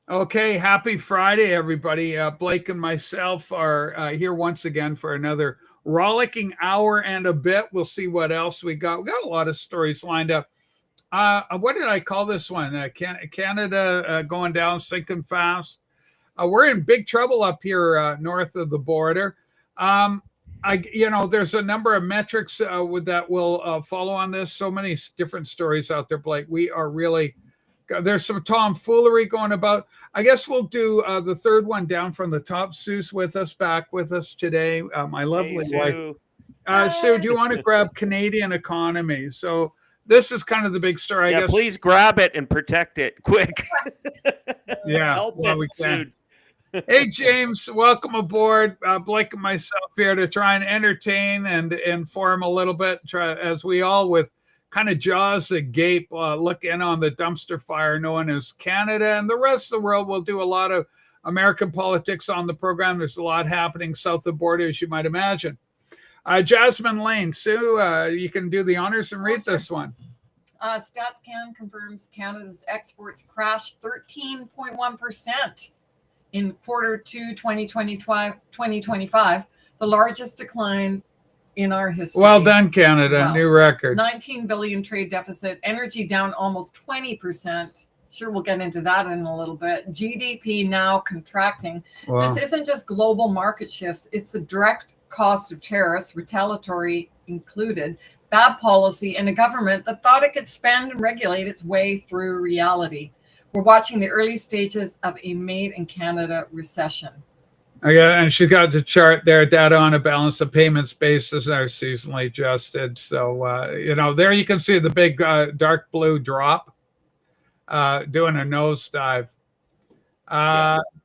Okay, happy Friday, everybody. Blake and myself are here once again for another rollicking hour and a bit. We'll see what else we got. We got a lot of stories lined up. What did I call this one? Canada going down, sinking fast. We're in big trouble up here north of the border. Um, there's a number of metrics that will follow on this. So many different stories out there, Blake. We are really there's some tomfoolery going about. I guess we'll do the third one down from the top. Sue's back with us today. My Hey, lovely wife. Sue. Sue, do you want to grab Canadian economy? So this is kind of the big story, I Yeah, guess. please grab it and protect it quick. Yeah, Help well, it, we can. Sue. Hey, James, welcome aboard. Blake and myself here to try and entertain and inform a little bit, as we all with kind of jaws agape look in on the dumpster fire known as Canada and the rest of the world. We'll do a lot of American politics on the program. There's a lot happening south of the border, as you might imagine. Jasmine Lane, Sue, you can do the honors and read this one. StatsCan confirms Canada's exports crashed 13.1% in quarter 2 2025, the largest decline in our history. Well done, Canada. New record. 19 billion trade deficit, energy down almost 20%. Sure, we'll get into that in a little bit. GDP now contracting. Wow. This isn't just global market shifts. It's the direct cost of tariffs, retaliatory included, bad policy, and a government that thought it could spend and regulate its way through reality. We're watching the early stages of a made in Canada recession. Yeah, and she got the chart there, data on a balance of payments basis are seasonally adjusted. So, there you can see the big dark blue drop doing a nosedive.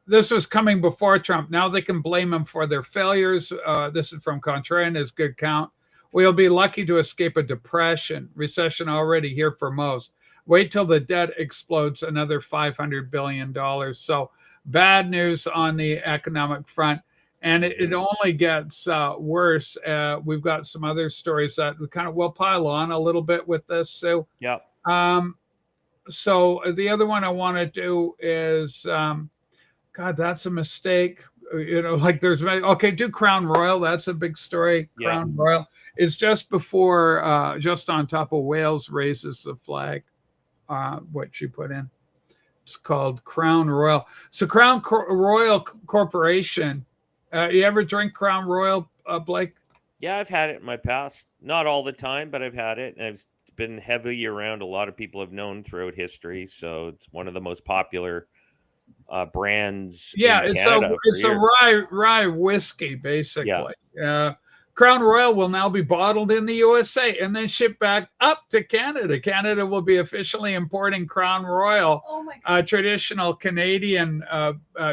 This was coming before Trump. Now they can blame him for their failures. This is from Contrarian and his good count. We'll be lucky to escape a depression, recession already here for most. Wait till the debt explodes another $500 billion. So bad news on the economic front. And it only gets worse. We've got some other stories that we will pile on a little bit with this. So, yeah. So the other one I want to do is, God, that's a mistake. Do Crown Royal. That's a big story. Yeah. Crown Royal is just before, just on top of Wales raises the flag. What she put in. It's called Crown Royal. So Crown Royal Corporation. You ever drink Crown Royal, Blake? Yeah, I've had it in my past. Not all the time, but I've had it. And it's been heavily around. A lot of people have known throughout history. So it's one of the most popular brands in Canada. It's a rye whiskey, basically. Yeah. Crown Royal will now be bottled in the USA and then shipped back up to Canada. Canada will be officially importing Crown Royal, traditional Canadian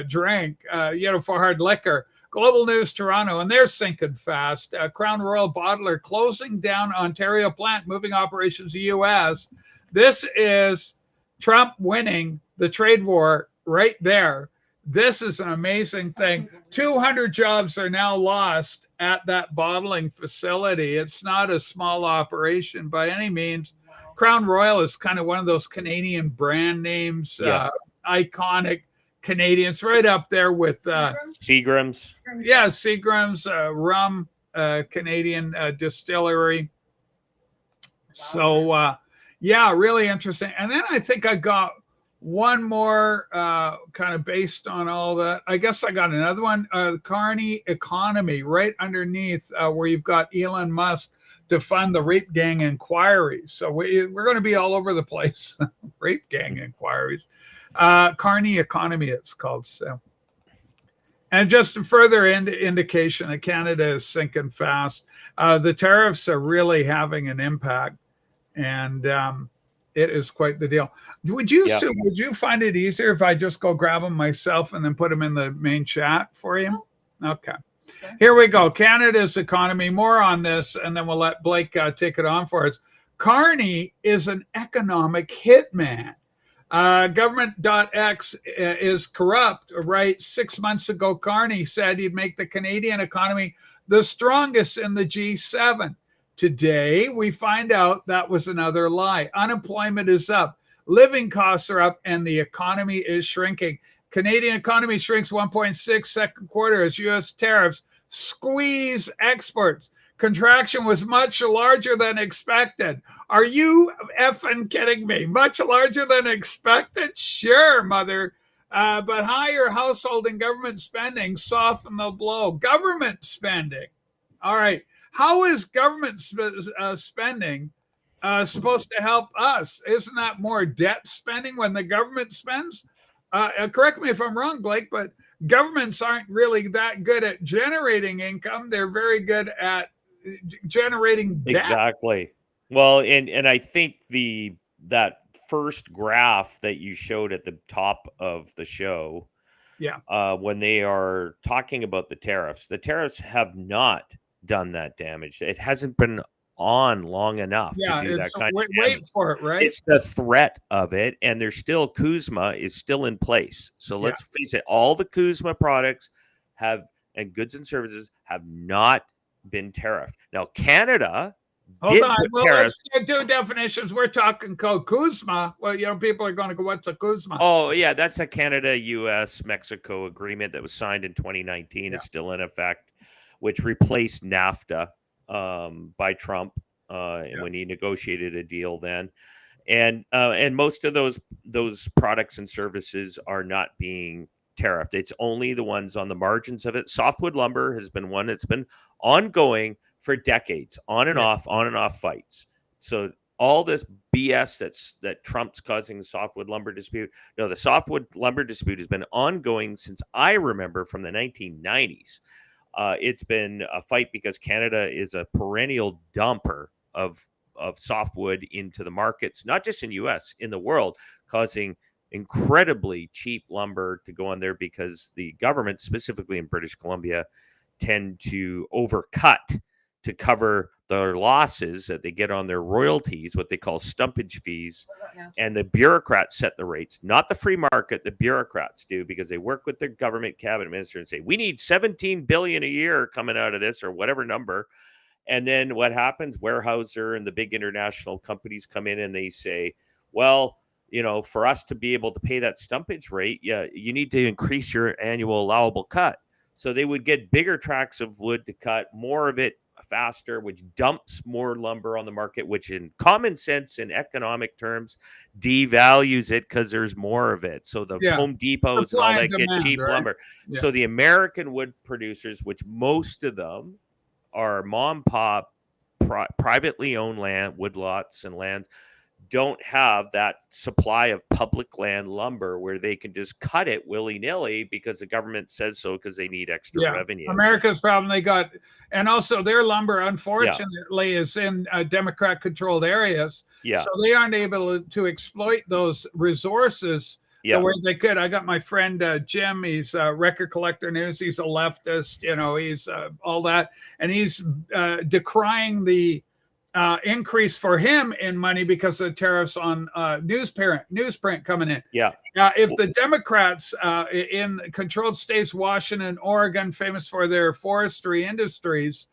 drink, for hard liquor. Global News Toronto, and they're sinking fast. Crown Royal bottler closing down Ontario plant, moving operations to U.S. This is Trump winning the trade war right there. This is an amazing thing. 200 jobs are now lost at that bottling facility. It's not a small operation by any means. Crown Royal is kind of one of those Canadian brand names, iconic Canadians, right up there with Seagram's. Yeah, Seagram's rum, Canadian distillery. So, really interesting. And then I think I got one more kind of based on all that. I guess I got another one, Carney Economy, right underneath where you've got Elon Musk to fund the rape gang inquiries. So we're going to be all over the place. Rape gang inquiries. Carney Economy, it's called. So, and just a further indication that Canada is sinking fast. The tariffs are really having an impact, and it is quite the deal. Would you find it easier if I just go grab them myself and then put them in the main chat for you? Okay. Here we go. Canada's economy. More on this, and then we'll let Blake take it on for us. Carney is an economic hitman. Government.x is corrupt, right? 6 months ago, Carney said he'd make the Canadian economy the strongest in the G7. Today, we find out that was another lie. Unemployment is up, living costs are up, and the economy is shrinking. Canadian economy shrinks 1.6 second quarter as U.S. tariffs squeeze exports. Contraction was much larger than expected. Are you effing kidding me? Much larger than expected? Sure, mother. But higher household and government spending softened the blow. Government spending. All right. How is government spending supposed to help us? Isn't that more debt spending when the government spends? Correct me if I'm wrong, Blake, but governments aren't really that good at generating income. They're very good at generating debt. Exactly. Well, and I think that first graph that you showed at the top of the show, when they are talking about the tariffs have not done that damage. It hasn't been on long enough to do that kind of damage. Wait for it, right? It's the threat of it, and there's still CUSMA is still in place. So let's face it, all the CUSMA products and goods and services have not been tariffed. Now Canada Hold on. Well, let's do definitions. We're talking code CUSMA. Well, people are going to go, what's a CUSMA? Oh, yeah, that's a Canada, U.S., Mexico agreement that was signed in 2019. It's still in effect, which replaced NAFTA by Trump when he negotiated a deal then. And most of those products and services are not being tariffed. It's only the ones on the margins of it. Softwood lumber has been one that's been ongoing for decades, on and off fights. So all this BS that Trump's causing the softwood lumber dispute. No, the softwood lumber dispute has been ongoing since I remember from the 1990s. It's been a fight because Canada is a perennial dumper of softwood into the markets, not just in U.S., in the world, causing incredibly cheap lumber to go on there because the government, specifically in British Columbia, tend to overcut to cover their losses that they get on their royalties, what they call stumpage fees. And the bureaucrats set the rates, not the free market. The bureaucrats do, because they work with their government cabinet minister and say, we need $17 billion a year coming out of this, or whatever number. And then what happens? Weyerhaeuser and the big international companies come in and they say, well, for us to be able to pay that stumpage rate, you need to increase your annual allowable cut. So they would get bigger tracts of wood to cut, more of it faster, which dumps more lumber on the market, which in common sense and economic terms devalues it because there's more of it. So the Home Depots and all that get cheap lumber. Yeah. So the American wood producers, which most of them are mom pop, privately owned land, woodlots and lands, don't have that supply of public land lumber where they can just cut it willy-nilly because the government says so, because they need extra revenue. America's problem, and also their lumber, unfortunately, is in Democrat-controlled areas. Yeah. So they aren't able to exploit those resources the way they could. I got my friend Jim, he's Record Collector News. He's a leftist, he's all that. And he's decrying the increase for him in money because of tariffs on newsprint coming in. Yeah. If the Democrats in controlled states, Washington, Oregon, famous for their forestry industries,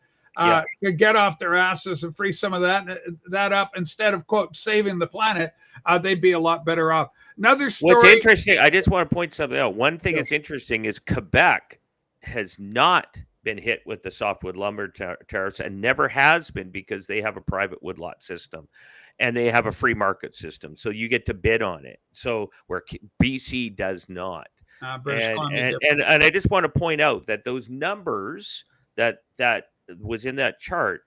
could get off their asses and free some of that up instead of, quote, saving the planet, they'd be a lot better off. Another story. What's interesting, I just want to point something out. One thing that's interesting is Quebec has not been hit with the softwood lumber tariffs, and never has been, because they have a private woodlot system and they have a free market system. So you get to bid on it. So where BC does not. And I just want to point out that those numbers that was in that chart,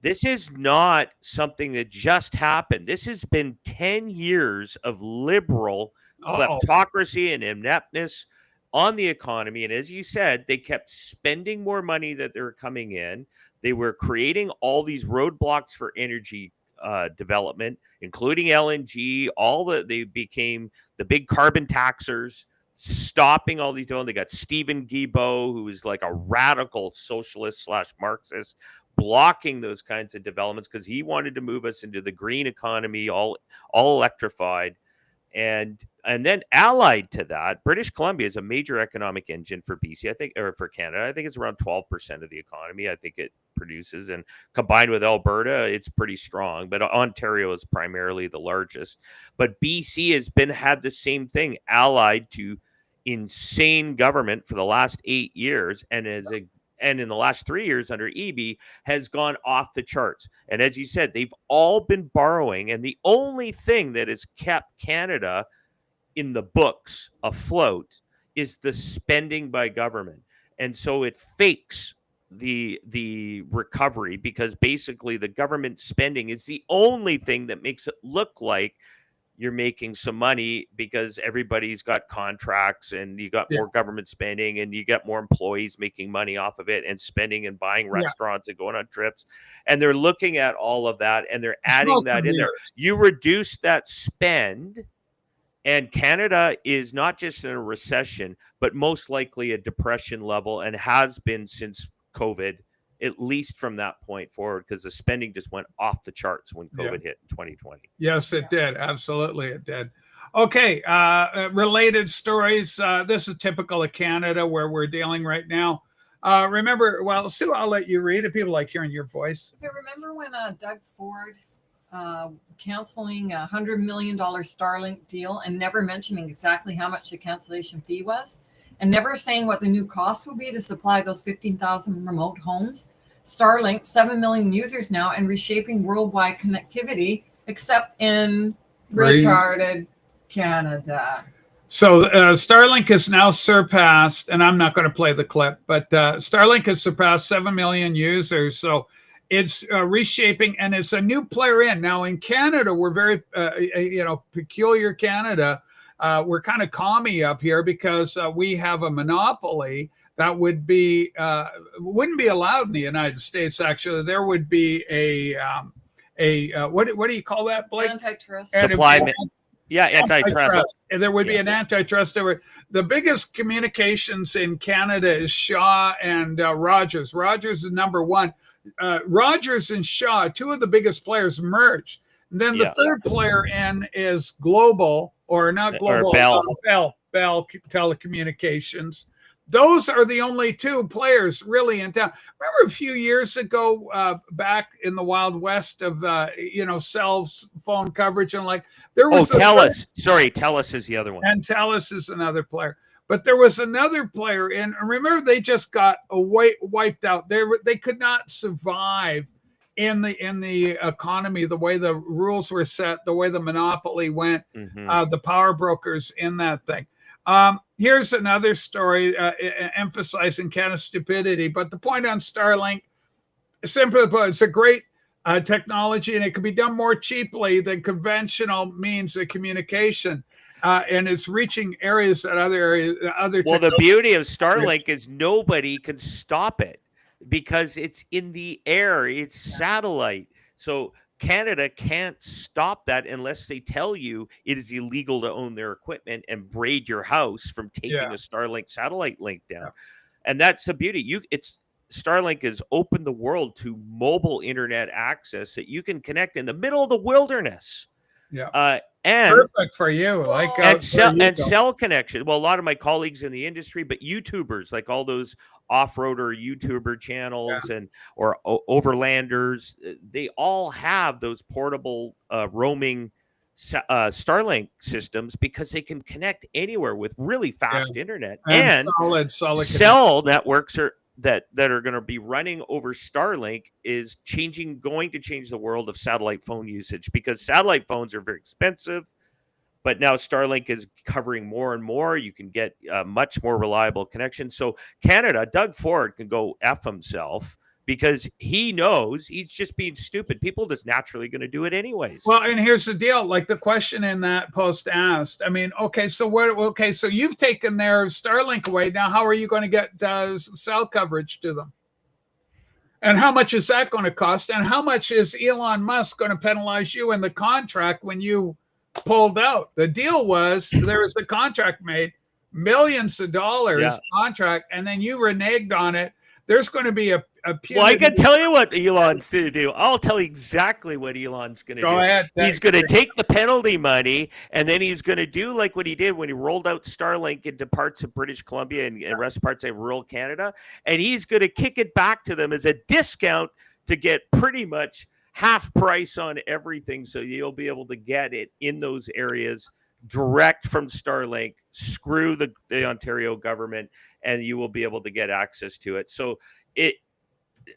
this is not something that just happened. This has been 10 years of liberal kleptocracy and ineptness on the economy. And as you said, they kept spending more money that they were coming in. They were creating all these roadblocks for energy development, including LNG. They became the big carbon taxers, stopping all these development. They got Stephen Guilbeault, who is like a radical socialist / Marxist, blocking those kinds of developments because he wanted to move us into the green economy, all electrified. And then allied to that, British Columbia is a major economic engine for BC, I think, or for Canada. I think it's around 12% of the economy. I think it produces, and combined with Alberta, it's pretty strong. But Ontario is primarily the largest. But BC has had the same thing, allied to insane government for the last 8 years, and in the last 3 years under Eby has gone off the charts. And as you said, they've all been borrowing, and the only thing that has kept Canada in the books afloat is the spending by government. And so it fakes the recovery, because basically the government spending is the only thing that makes it look like you're making some money, because everybody's got contracts and you got more government spending and you got more employees making money off of it and spending and buying restaurants and going on trips. And they're looking at all of that and they're adding that in there. You reduce that spend, and Canada is not just in a recession, but most likely a depression level, and has been since COVID, at least from that point forward, because the spending just went off the charts when COVID hit in 2020. Yes, it did. Absolutely, it did. Okay, related stories. This is typical of Canada, where we're dealing right now. Remember, well, Sue, I'll let you read it. People like hearing your voice. Okay, remember when Doug Ford canceling a $100 million Starlink deal and never mentioning exactly how much the cancellation fee was? And never saying what the new cost will be to supply those 15,000 remote homes. Starlink, 7 million users now, and reshaping worldwide connectivity, except in retarded Canada. So Starlink has now surpassed, and I'm not going to play the clip, but Starlink has surpassed 7 million users. So it's reshaping, and it's a new player in. Now in Canada, we're very, peculiar Canada. We're kind of commie up here because we have a monopoly that wouldn't be allowed in the United States. Actually, there would be a what do you call that, Blake? Antitrust. Antitrust. There would be an antitrust over. The biggest communications in Canada is Shaw and Rogers. Rogers is number one. Rogers and Shaw, two of the biggest players, merged. And then the third player in is Global, or not Global, or Bell Telecommunications. Those are the only two players really in town. Remember a few years ago, back in the Wild West of cell phone coverage, and there was TELUS. Sorry, TELUS is the other one, and TELUS is another player. But there was another player in. Remember, they just got wiped out. They could not survive in the economy, the way the rules were set, the way the monopoly went, the power brokers in that thing. Here's another story emphasizing Canada's stupidity. But the point on Starlink, simply put, it's a great technology, and it can be done more cheaply than conventional means of communication. And it's reaching areas that Well, the beauty of Starlink is nobody can stop it, because it's in the air, it's satellite. So Canada can't stop that unless they tell you it is illegal to own their equipment and braid your house from taking a Starlink satellite link down. And that's the beauty. Starlink has opened the world to mobile internet access that you can connect in the middle of the wilderness. And perfect for you, cell connection. Well, a lot of my colleagues in the industry, but YouTubers, like all those off-roader YouTuber channels or overlanders, they all have those portable roaming Starlink systems, because they can connect anywhere with really fast internet, and solid cell networks that are going to be running over Starlink is going to change the world of satellite phone usage, because satellite phones are very expensive. But now Starlink is covering more and more. You can get a much more reliable connection. So Canada, Doug Ford can go F himself, because he knows he's just being stupid. People are just naturally going to do it anyways. Well, and here's the deal. Like the question in that post asked, I mean, so you've taken their Starlink away. Now, how are you going to get cell coverage to them? And how much is that going to cost? And how much is Elon Musk going to penalize you in the contract when you pulled out? The deal was there was a contract made, millions of dollars contract, and then you reneged on it. There's going to be a well, I can tell you what Elon's going to do. I'll tell you exactly what Elon's going to do. Go ahead. He's going to take the penalty money, and then he's going to do like what he did when he rolled out Starlink into parts of British Columbia and rest parts of rural Canada, and he's going to kick it back to them as a discount to get pretty much half price on everything, so you'll be able to get it in those areas direct from Starlink. Screw the Ontario government, and you will be able to get access to it. So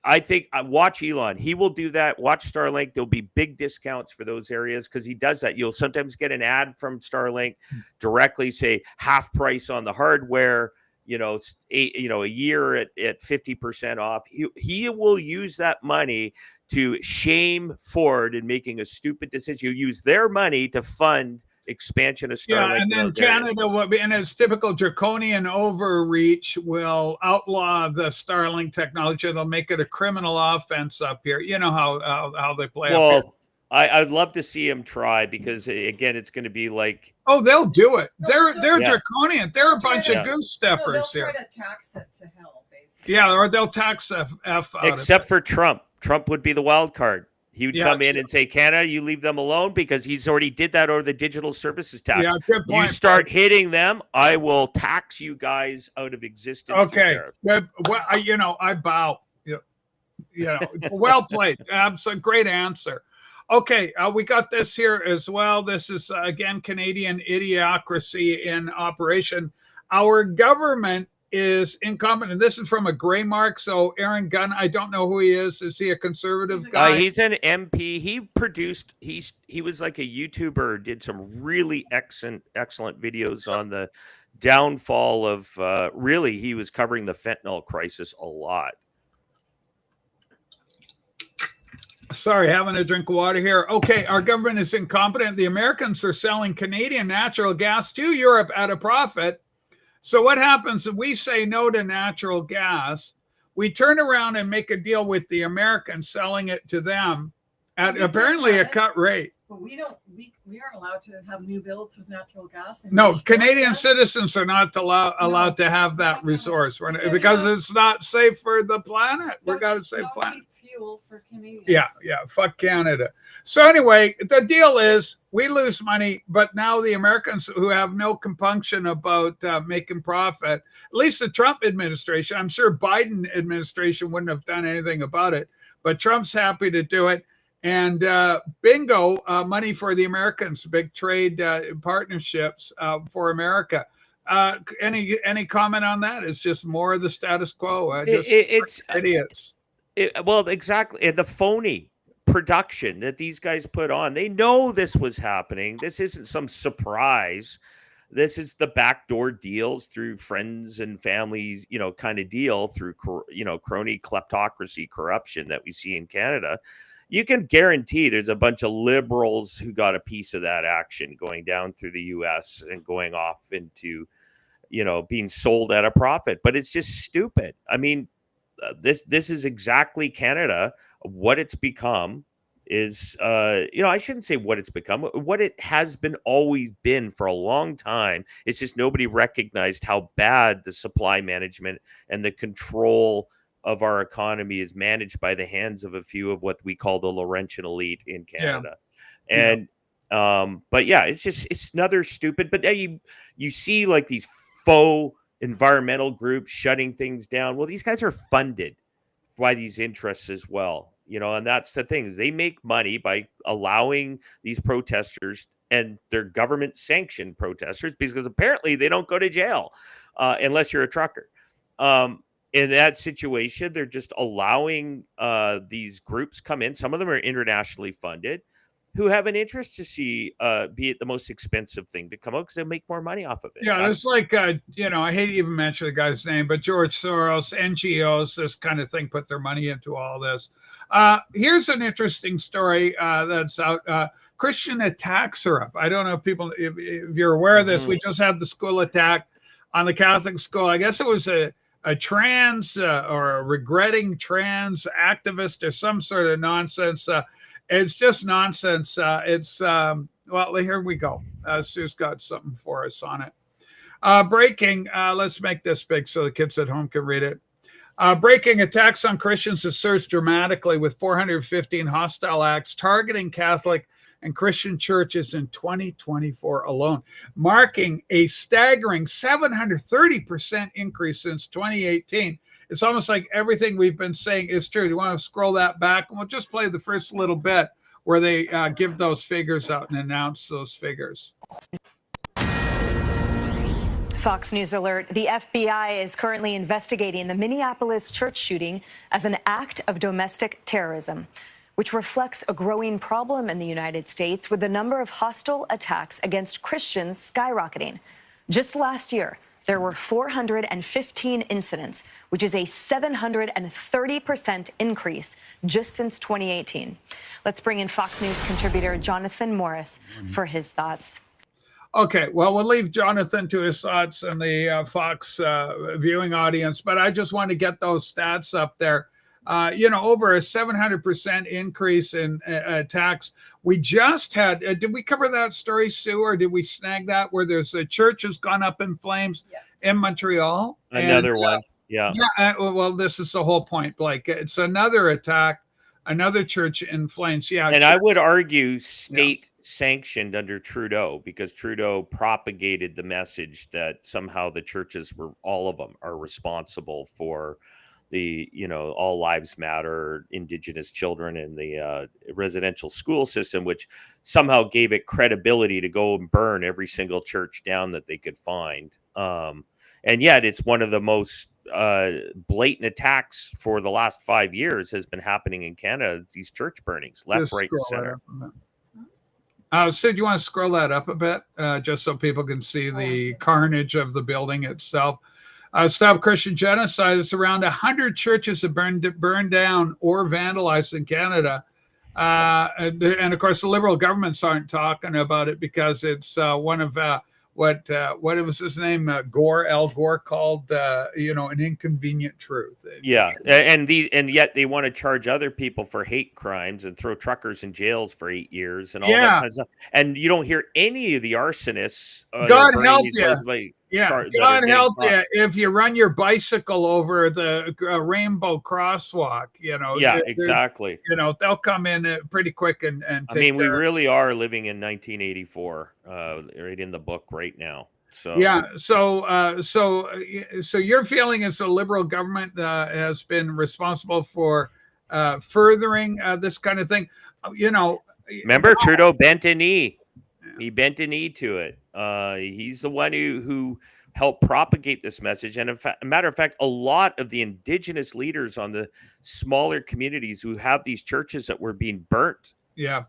I think watch Elon. He will do that. Watch Starlink. There'll be big discounts for those areas because he does that. You'll sometimes get an ad from Starlink directly say half price on the hardware. A year at 50% off. He will use that money to shame Ford in making a stupid decision. You use their money to fund expansion of Starlink. Yeah, and then Canada will be, in its typical draconian overreach, will outlaw the Starlink technology. They'll make it a criminal offense up here. You know how they play up here. I'd love to see him try because again, it's going to be like, oh, they'll do it. They're draconian. They're a bunch of goose steppers here. They'll try to tax it to hell, basically. Yeah, or they'll tax F out except for Trump. Trump would be the wild card. He would come in and say, Canada, you leave them alone because he's already did that over the digital services tax. Yeah, good point, you start hitting them, I will tax you guys out of existence. Okay. Well, I bow. Well played. That's a great answer. Okay, we got this here as well. This is, again, Canadian idiocracy in operation. Our government is incompetent. This is from a gray mark. So Aaron Gunn, I don't know who he is. Is he a conservative guy? He's an MP. He was like a YouTuber, did some really excellent videos on the downfall of, he was covering the fentanyl crisis a lot. Sorry, having a drink of water here. Okay, our government is incompetent. The Americans are selling Canadian natural gas to Europe at a profit. So what happens if we say no to natural gas? We turn around and make a deal with the Americans, selling it to them at apparently a cut rate. But we aren't allowed to have new builds with natural gas. No, Canadian citizens are not allowed to have that resource because it's not safe for the planet. We got to save planet. Fuel for Canadians. Yeah, fuck Canada. So anyway, the deal is we lose money, but now the Americans who have no compunction about making profit, at least the Trump administration, I'm sure Biden administration wouldn't have done anything about it, but Trump's happy to do it. And bingo, money for the Americans, big trade partnerships for America. Any comment on that? It's just more of the status quo. It's idiots. Exactly. And the phony production that these guys put on, they know this was happening. This isn't some surprise. This is the backdoor deals through friends and families, kind of deal through, crony kleptocracy corruption that we see in Canada. You can guarantee there's a bunch of liberals who got a piece of that action going down through the U.S. and going off into, being sold at a profit. But it's just stupid. I mean, this is exactly Canada. What it's become is, I shouldn't say what it's become. What it has always been for a long time. It's just nobody recognized how bad the supply management and the control of our economy is managed by the hands of a few of what we call the Laurentian elite in Canada. Yeah. And but yeah, it's another stupid, but you see like these faux environmental groups shutting things down. Well, these guys are funded by these interests as well, and that's the thing, is they make money by allowing these protesters and their government sanctioned protesters, because apparently they don't go to jail unless you're a trucker. In that situation, they're just allowing these groups come in. Some of them are internationally funded, who have an interest to see be it the most expensive thing to come out because they make more money off of it. Yeah, it's like, I hate to even mention the guy's name, but George Soros, NGOs, this kind of thing, put their money into all this. Here's an interesting story that's out. Christian attacks are up. I don't know if you're aware of this. We just had the school attack on the Catholic school. I guess it was a trans or a regretting trans activist or some sort of nonsense. It's just nonsense. Well, here we go. Sue's got something for us on it. Breaking, let's make this big so the kids at home can read it. Breaking, attacks on Christians has surged dramatically with 415 hostile acts targeting Catholic and Christian churches in 2024 alone, marking a staggering 730% increase since 2018. It's almost like everything we've been saying is true. You want to scroll that back, and we'll just play the first little bit where they give those figures out and announce those figures. Fox News alert. The FBI is currently investigating the Minneapolis church shooting as an act of domestic terrorism, which reflects a growing problem in the United States with the number of hostile attacks against Christians skyrocketing. Just last year, there were 415 incidents, which is a 730% increase just since 2018. Let's bring in Fox News contributor Jonathan Morris for his thoughts. Okay, well, we'll leave Jonathan to his thoughts and the Fox viewing audience, but I just want to get those stats up there. Over a 700% increase in attacks. We just had, did we cover that story, Sue, or did we snag that where there's a church has gone up in flames in Montreal? Another one. Yeah. Well, this is the whole point, Blake. It's another attack, another church in flames. Yeah. And I would argue state sanctioned under Trudeau, because Trudeau propagated the message that somehow the churches were, all of them are responsible for the, all lives matter, Indigenous children, and the residential school system, which somehow gave it credibility to go and burn every single church down that they could find. And yet it's one of the most blatant attacks for the last 5 years has been happening in Canada. These church burnings, left, right, and center. Sid, do you want to scroll that up a bit, just so people can see the carnage of the building itself? Stop Christian Genocide. It's around 100 churches have burned down or vandalized in Canada. And of course, the Liberal governments aren't talking about it because it's one of what was his name? Al Gore called, an inconvenient truth. Yeah. And yet they want to charge other people for hate crimes and throw truckers in jails for 8 years and all that kind of stuff. And you don't hear any of the arsonists. God help you. God help you if you run your bicycle over the rainbow crosswalk, Yeah, exactly. They'll come in pretty quick and take we really are living in 1984, right in the book right now. So yeah, so your feeling is the Liberal government has been responsible for furthering this kind of thing. Remember Trudeau bent a knee. He bent a knee to it. He's the one who helped propagate this message. And a matter of fact, a lot of the Indigenous leaders on the smaller communities who have these churches that were being burnt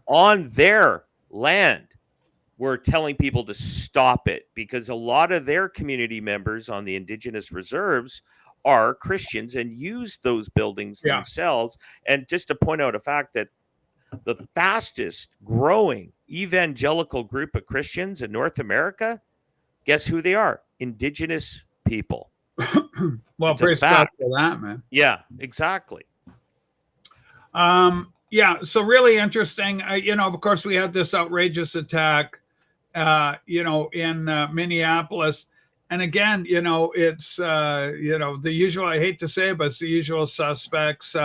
on their land were telling people to stop it, because a lot of their community members on the Indigenous reserves are Christians and use those buildings themselves. And just to point out a fact that the fastest growing evangelical group of Christians in North America, guess who they are? Indigenous people. Well, praise God for that, man. Yeah, exactly. So really interesting. Of course, we had this outrageous attack, in Minneapolis. And again, it's, the usual, I hate to say it, but it's the usual suspects.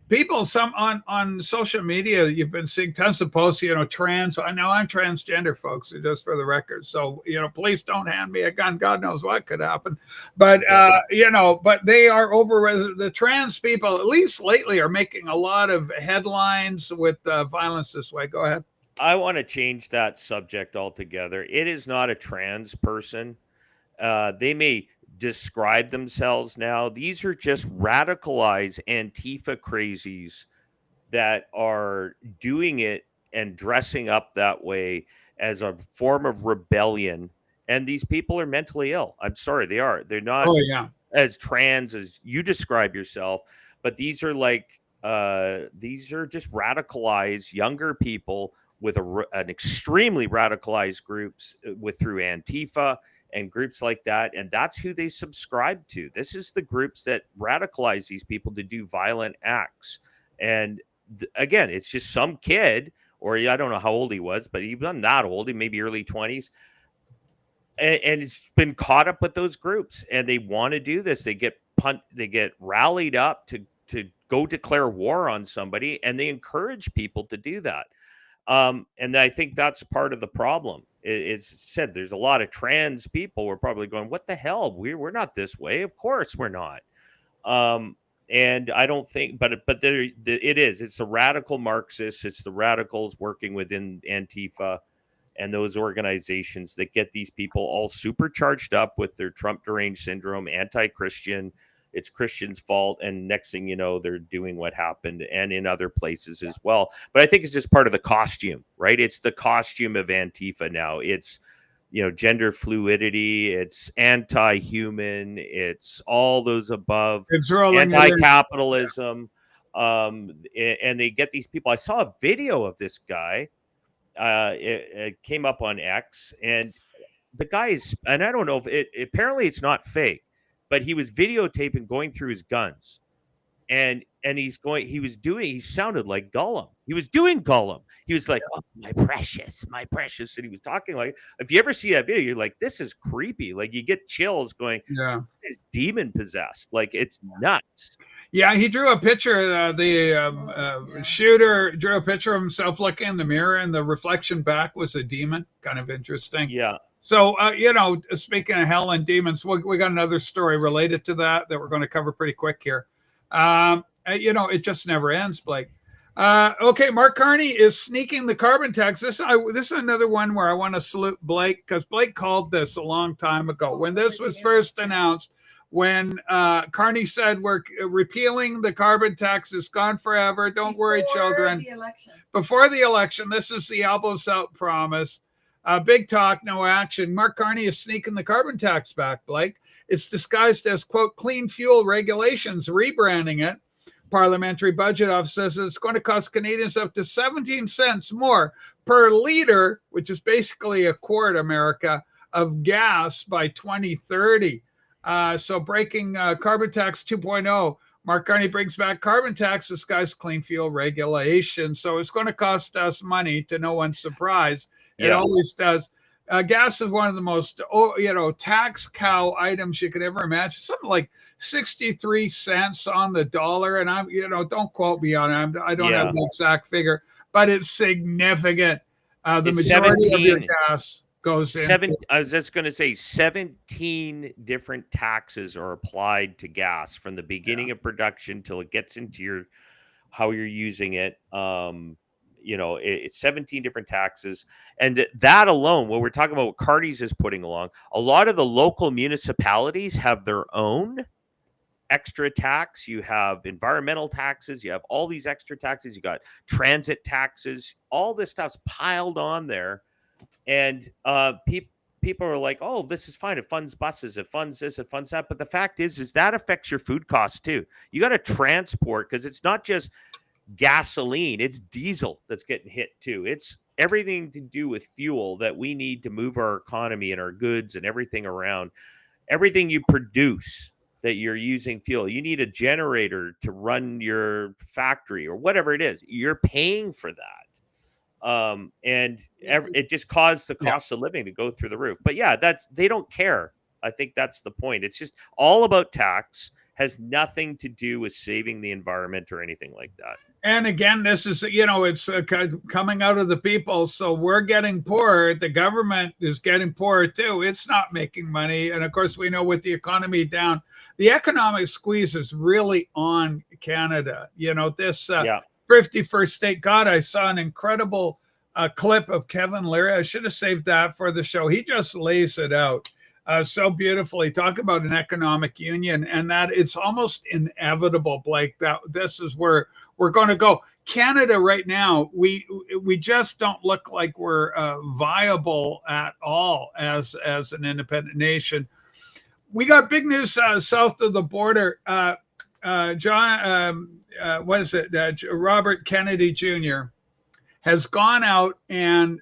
People, some on social media, you've been seeing tons of posts, trans. I know I'm transgender, folks, just for the record. So, please don't hand me a gun. God knows what could happen. But, but they are over the trans people, at least lately, are making a lot of headlines with violence this way. Go ahead. I want to change that subject altogether. It is not a trans person. They may describe themselves now. These are just radicalized Antifa crazies that are doing it and dressing up that way as a form of rebellion. And these people are mentally ill. I'm sorry, they are. They're not as trans as you describe yourself, but these are these are just radicalized younger people with an extremely radicalized groups through Antifa and groups like that. And that's who they subscribe to. This is the groups that radicalize these people to do violent acts. And again, it's just some kid, or I don't know how old he was, but he wasn't that old. He maybe early 20s. And it's been caught up with those groups, and they want to do this. They get rallied up to go declare war on somebody, and they encourage people to do that. And I think that's part of the problem. It's said there's a lot of trans people. We're probably going, what the hell? We're not this way. Of course we're not. And I don't think, but it is. It's the radical Marxists. It's the radicals working within Antifa. and those organizations that get these people all super charged up with their Trump deranged syndrome, anti-Christian, it's Christians' fault, and next thing you know, they're doing what happened, and in other places as well. But I think it's just part of the costume, right? It's the costume of Antifa now. It's, you know, gender fluidity, it's anti-human, it's all those above, It's rolling anti-capitalism. And they get these people. I saw a video of this guy. It came up on X, and the guy is, and I don't know if it, apparently it's not fake, but he was videotaping going through his guns, and he sounded like Gollum. He was doing Gollum. He was like, oh, my precious, and he was talking like, if you ever see that video, you're like, this is creepy. Like, you get chills going, yeah, it's demon possessed. Like, it's nuts. Yeah, he drew a picture. The shooter drew a picture of himself looking in the mirror, and the reflection back was a demon. Kind of interesting. Yeah. So, you know, speaking of hell and demons, we got another story related to that we're going to cover pretty quick here. You know, it just never ends, Blake. Okay, Mark Carney is sneaking the carbon tax. This is another one where I want to salute Blake, because Blake called this a long time ago when this was first announced. When Carney said we're repealing the carbon tax, it's gone forever. Don't worry, children. Before the election, this is the elbows out promise. Big talk, no action. Mark Carney is sneaking the carbon tax back, Blake. It's disguised as, quote, clean fuel regulations, rebranding it. Parliamentary Budget Office says it's going to cost Canadians up to 17 cents more per liter, which is basically a quart, America, of gas by 2030. So breaking carbon tax 2.0, Mark Carney brings back carbon tax, disguised clean fuel regulation. So it's going to cost us money, to no one's surprise. It always does. Gas is one of the most, tax cow items you could ever imagine. Something like 63 cents on the dollar. And I'm, don't quote me on it. I don't have the exact figure, but it's significant. The majority of your gas goes in. I was just going to say 17 different taxes are applied to gas from the beginning of production till it gets into how you're using it. It's 17 different taxes. And that alone, what we're talking about, what Carney's is putting along, a lot of the local municipalities have their own extra tax. You have environmental taxes. You have all these extra taxes. You got transit taxes. All this stuff's piled on there. And people are like, oh, this is fine. It funds buses. It funds this. It funds that. But the fact is that affects your food costs too. You got to transport, because it's not just gasoline, it's diesel that's getting hit too. It's everything to do with fuel that we need to move our economy and our goods and everything around. Everything you produce that you're using fuel, you need a generator to run your factory or whatever it is. You're paying for that. It just caused the cost of living to go through the roof. But they don't care. I think that's the point. It's just all about tax, has nothing to do with saving the environment or anything like that. And again, this is, it's coming out of the people. So we're getting poorer. The government is getting poorer too. It's not making money. And of course, we know with the economy down, the economic squeeze is really on Canada. This 51st state. God, I saw an incredible clip of Kevin Leary. I should have saved that for the show. He just lays it out so beautifully. Talk about an economic union, and that it's almost inevitable, Blake, that this is where we're going to go. Canada right now, we just don't look like we're viable at all as an independent nation. We got big news south of the border. Robert Kennedy Jr. has gone out and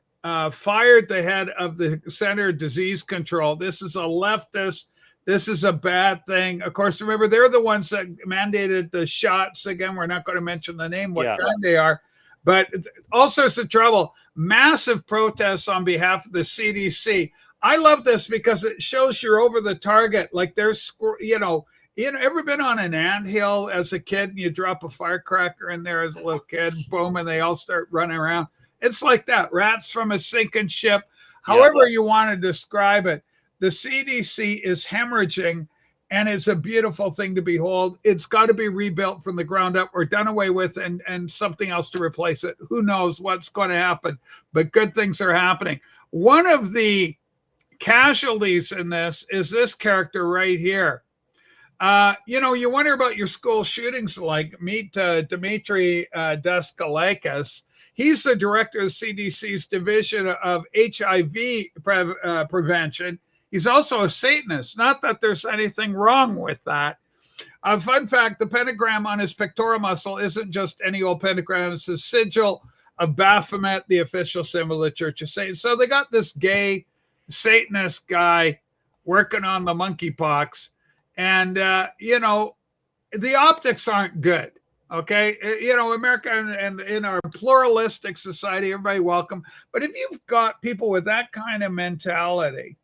fired the head of the Center of Disease Control. This is a leftist. This is a bad thing. Of course, remember, they're the ones that mandated the shots. Again, we're not going to mention the name, what kind they are, but all sorts of trouble. Massive protests on behalf of the CDC. I love this because it shows you're over the target. Like there's, ever been on an anthill as a kid and you drop a firecracker in there as a little kid, boom, and they all start running around? It's like that. Rats from a sinking ship. However you want to describe it, the CDC is hemorrhaging, and it's a beautiful thing to behold. It's got to be rebuilt from the ground up or done away with and something else to replace it. Who knows what's going to happen, but good things are happening. One of the casualties in this is this character right here. You wonder about your school shootings. Like, meet Dmitry Daskalakis. He's the director of CDC's Division of HIV prevention. He's also a Satanist. Not that there's anything wrong with that. Fun fact, the pentagram on his pectoral muscle isn't just any old pentagram. It's the sigil of Baphomet, the official symbol of the Church of Satan. So they got this gay Satanist guy working on the monkeypox. And, the optics aren't good. Okay. America and in our pluralistic society, everybody welcome. But if you've got people with that kind of mentality,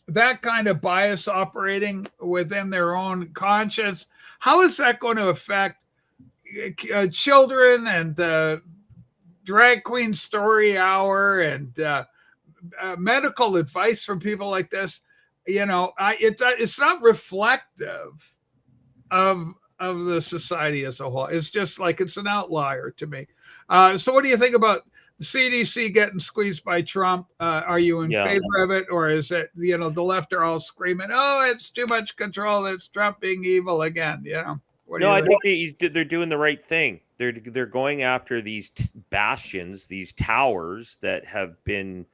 that kind of bias operating within their own conscience, how is that going to affect children and drag queen story hour and medical advice from people like this? It's not reflective of the society as a whole. It's just like, it's an outlier to me. So what do you think about the CDC getting squeezed by Trump? Are you in favor of it, or is it, the left are all screaming, oh, it's too much control, it's Trump being evil again? I think they're doing the right thing. They're going after these bastions, these towers that have been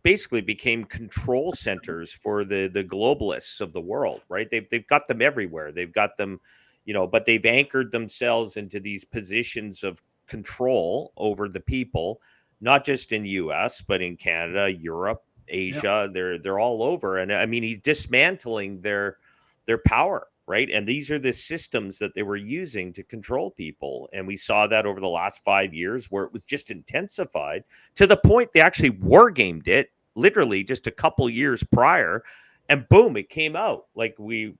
basically became control centers for the globalists of the world, right? They've got them everywhere. They've got them, but they've anchored themselves into these positions of control over the people, not just in the US, but in Canada, Europe, Asia. They're all over. And I mean, he's dismantling their power, right? And these are the systems that they were using to control people. And we saw that over the last 5 years, where it was just intensified to the point they actually war gamed it literally just a couple years prior. And boom, it came out. Like, we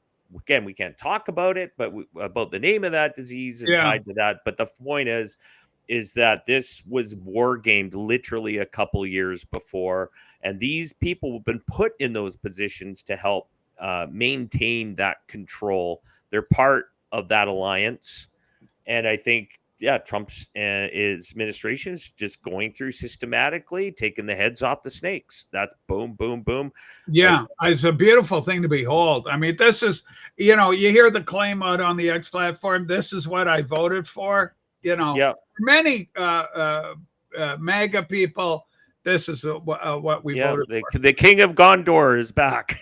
can't talk about it, but about the name of that disease and tied to that. But the point is that this was war gamed literally a couple years before. And these people have been put in those positions to help maintain that control. They're part of that alliance. And I think, Trump's his administration is just going through systematically taking the heads off the snakes. That's boom, boom, boom. Yeah, it's a beautiful thing to behold. I mean, this is, you hear the claim out on the X platform, this is what I voted for. Many MAGA people, this is what we voted for. The King of Gondor is back.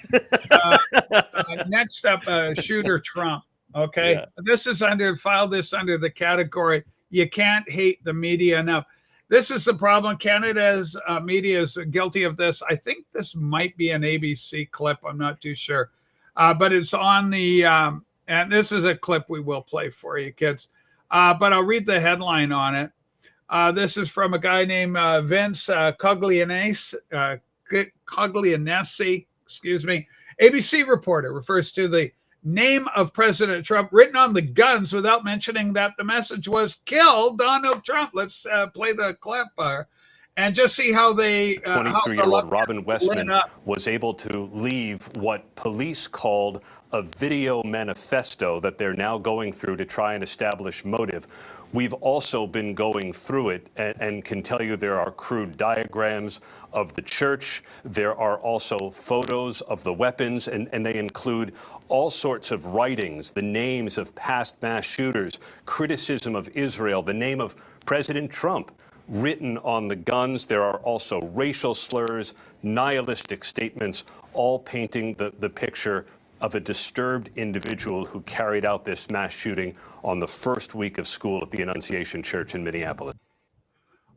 Next up, Shooter Trump. Okay, this is filed under the category, you can't hate the media enough. This is the problem. Canada's media is guilty of this. I think this might be an ABC clip. I'm not too sure, but it's on the and this is a clip we will play for you, kids. But I'll read the headline on it. This is from a guy named Vince Coglianese, excuse me. ABC reporter refers to the name of President Trump written on the guns without mentioning that the message was "Kill Donald Trump." Let's play the clip and just see how they. 23-year-old Robin Westman was able to leave what police called a video manifesto that they're now going through to try and establish motive. We've also been going through it and can tell you there are crude diagrams of the church. There are also photos of the weapons, and they include all sorts of writings, the names of past mass shooters, criticism of Israel, the name of President Trump written on the guns. There are also racial slurs, nihilistic statements, all painting the picture of a disturbed individual who carried out this mass shooting on the first week of school at the Annunciation Church in Minneapolis.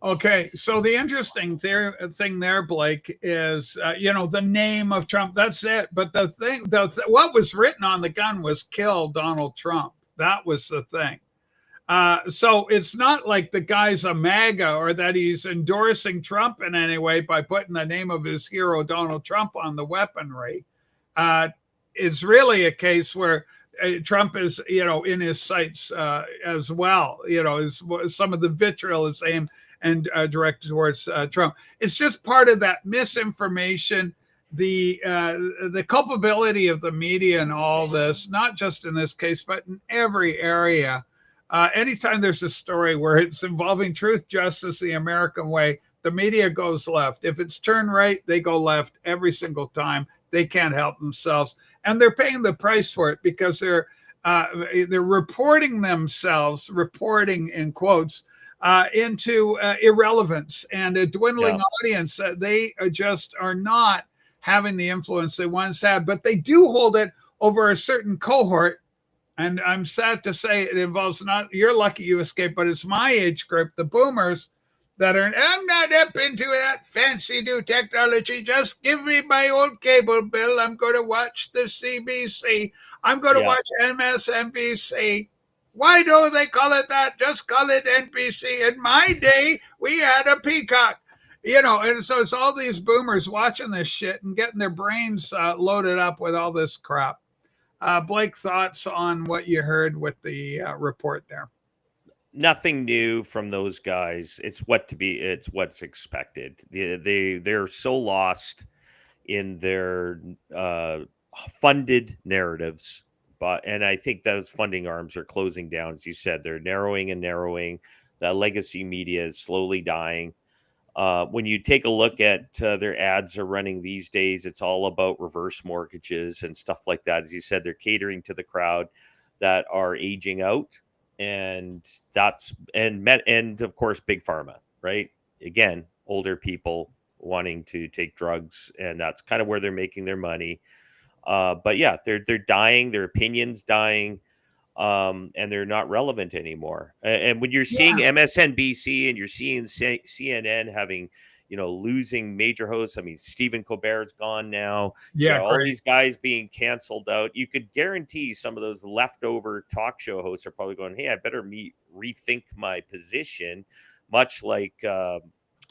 Okay, so the interesting thing there, Blake, is the name of Trump. That's it. But the thing, what was written on the gun was "Kill Donald Trump." That was the thing. So it's not like the guy's a MAGA or that he's endorsing Trump in any way by putting the name of his hero Donald Trump on the weaponry. It's really a case where Trump is, in his sights as well. Some of the vitriol is aimed and directed towards Trump. It's just part of that misinformation, the culpability of the media in all this, not just in this case, but in every area. Anytime there's a story where it's involving truth, justice, the American way, the media goes left. If it's turn right, they go left every single time. They can't help themselves, and they're paying the price for it because they're reporting themselves, reporting in quotes, into irrelevance and a dwindling audience. They just are not having the influence they once had, but they do hold it over a certain cohort. And I'm sad to say it involves not, you're lucky you escaped, but it's my age group, the boomers, that are, I'm not up into that fancy new technology. Just give me my old cable bill. I'm going to watch the CBC. I'm going to watch MSNBC. Why do they call it that? Just call it NBC. In my day, we had a Peacock. And so it's all these boomers watching this shit and getting their brains loaded up with all this crap. Blake, thoughts on what you heard with the report there? Nothing new from those guys. It's what's expected. They're so lost in their funded narratives, and I think those funding arms are closing down. As you said, they're narrowing and narrowing. The legacy media is slowly dying. When you take a look at their ads are running these days, it's all about reverse mortgages and stuff like that. As you said, they're catering to the crowd that are aging out. And and of course, big pharma, right? Again, older people wanting to take drugs, and that's kind of where they're making their money. But yeah, they're dying, their opinions dying, and they're not relevant anymore. And when you're seeing MSNBC and you're seeing CNN having, losing major hosts. I mean, Stephen Colbert's gone now. Yeah, all these guys being canceled out. You could guarantee some of those leftover talk show hosts are probably going, hey, I better rethink my position, much like,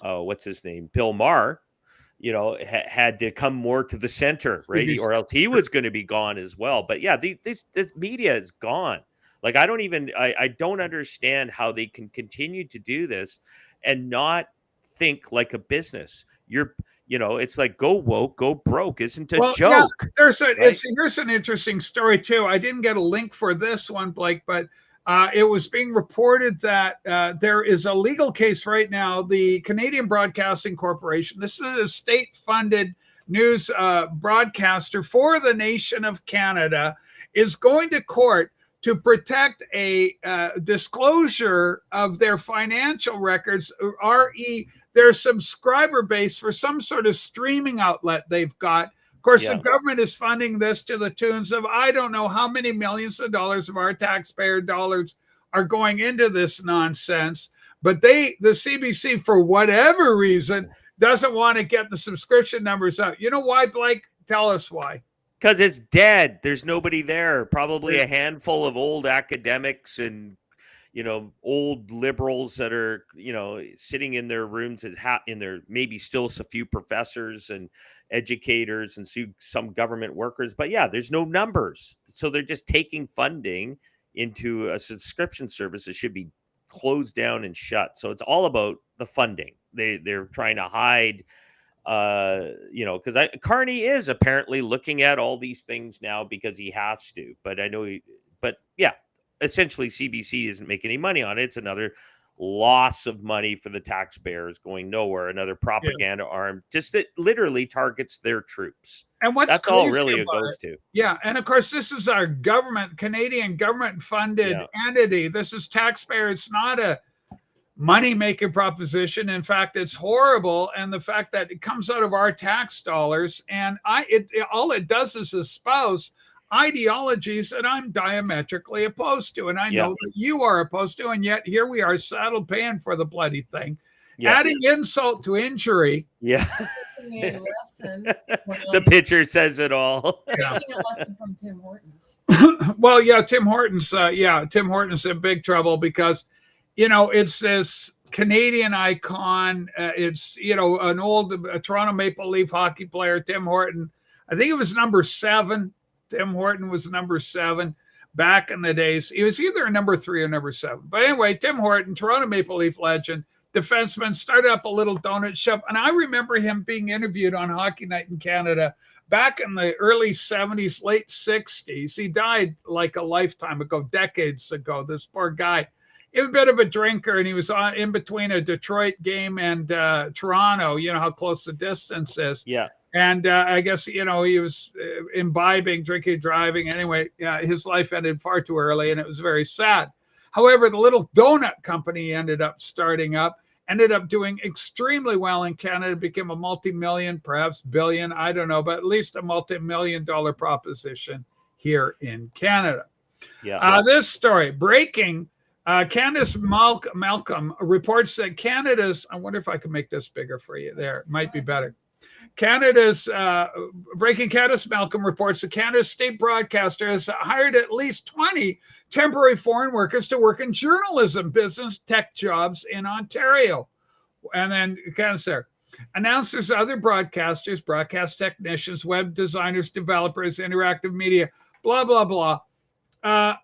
what's his name? Bill Maher, had to come more to the center, right? Or else he was going to be gone as well. But yeah, this media is gone. Like, I don't understand how they can continue to do this and not think like a business. It's like, go woke, go broke isn't a joke. Yeah, here's an interesting story too. I didn't get a link for this one, Blake, but it was being reported that there is a legal case right now. The Canadian Broadcasting Corporation, this is a state-funded news broadcaster for the nation of Canada, is going to court to protect a disclosure of their financial records, their subscriber base for some sort of streaming outlet they've got. Of course, the government is funding this to the tunes of, I don't know how many millions of dollars of our taxpayer dollars are going into this nonsense. But the CBC, for whatever reason, doesn't want to get the subscription numbers out. You know why, Blake? Tell us why. Because it's dead. There's nobody there. Probably a handful of old academics and, old liberals that are, sitting in their rooms in there, maybe still a few professors and educators and some government workers. But yeah, there's no numbers. So they're just taking funding into a subscription service that should be closed down and shut. So it's all about the funding. They're trying to hide. Because Carney is apparently looking at all these things now because he has to. But essentially CBC isn't making any money on it. It's another loss of money for the taxpayers going nowhere. Another propaganda arm just that literally targets their troops. And that's all really it goes to. Yeah. And of course, this is our Canadian government funded entity. This is taxpayer. It's not a money-making proposition. In fact, it's horrible. And the fact that it comes out of our tax dollars, and all it does is espouse ideologies that I'm diametrically opposed to. And I know that you are opposed to, and yet here we are saddled paying for the bloody thing. Adding insult to injury. Yeah. The picture says it all. Taking a lesson from Tim Hortons. Well, Tim Hortons. Tim Hortons in big trouble because it's this Canadian icon. It's, an old Toronto Maple Leaf hockey player, Tim Horton. I think it was number 7. Tim Horton was number 7 back in the days. He was either a number 3 or number 7. But anyway, Tim Horton, Toronto Maple Leaf legend, defenseman, started up a little donut shop. And I remember him being interviewed on Hockey Night in Canada back in the early 70s, late 60s. He died like a lifetime ago, decades ago, this poor guy. he was a bit of a drinker, and he was in between a Detroit game and Toronto. You know how close the distance is. Yeah. And I guess, he was imbibing, drinking, driving. Anyway, his life ended far too early, and it was very sad. However, the little donut company ended up doing extremely well in Canada, became a multi-million, perhaps billion, I don't know, but at least a multi-million-dollar proposition here in Canada. Yeah. This story, breaking, Candace Malcolm reports that Canada's, I wonder if I can make this bigger for you there, it might be better. Canada's breaking Candace Malcolm reports that Canada's state broadcaster has hired at least 20 temporary foreign workers to work in journalism, business, tech jobs in Ontario. And then Candace there. Announcers, other broadcasters, broadcast technicians, web designers, developers, interactive media, blah, blah, blah.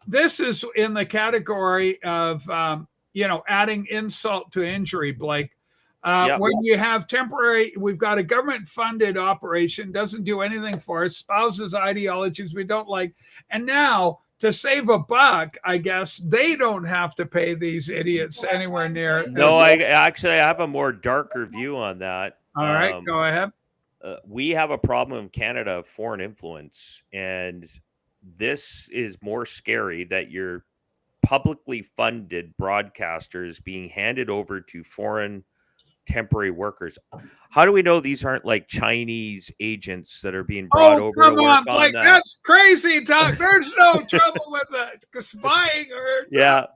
This is in the category of, adding insult to injury, Blake. When you have temporary, we've got a government-funded operation, doesn't do anything for us, spouses ideologies we don't like. And now, to save a buck, I guess, they don't have to pay these idiots anywhere near. No, I have a more darker view on that. All right, go ahead. We have a problem in Canada of foreign influence, and this is more scary that your publicly funded broadcasters being handed over to foreign temporary workers. How do we know these aren't like Chinese agents that are being brought over to work on that? That's crazy talk. There's no trouble with the spying or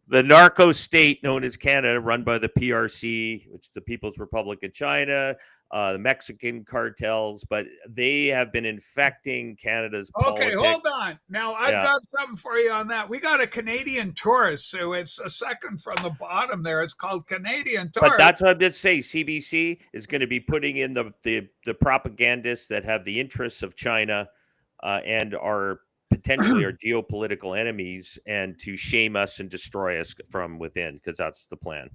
the narco state known as Canada, run by the PRC, which is the People's Republic of China, the Mexican cartels, but they have been infecting Canada's politics. Okay, hold on. Now, I've got something for you on that. We got a Canadian tourist, so it's a second from the bottom there. It's called Canadian tourist. But that's what I'm just saying. CBC is going to be putting in the propagandists that have the interests of China and are potentially our geopolitical enemies, and to shame us and destroy us from within, because that's the plan.